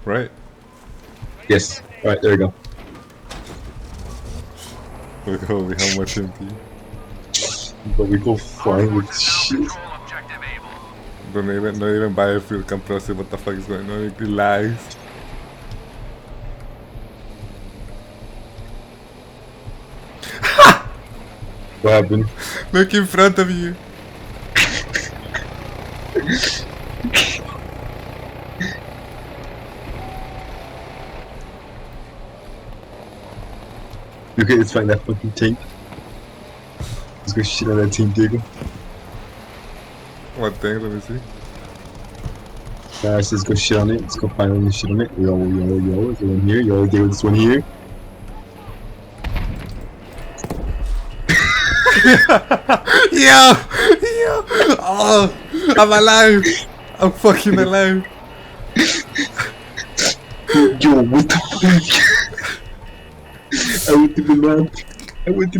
right? Yes. Alright, there we go. Look, holy, how much MP. But we go flying with shit. Don't even biofuel compressor. What the fuck is going on? It lags. What happened? Look in front of you. Okay, let's find that fucking tank. Let's go shit on that tank, Diego. What thing? Let me see. Guys, let's go shit on it. Let's go find one shit on it. Yo, there's one here. Yo, Diego, this one here. Yo! Oh! I'm alive! I'm fucking alive! Yo, what the fuck? I went to the map.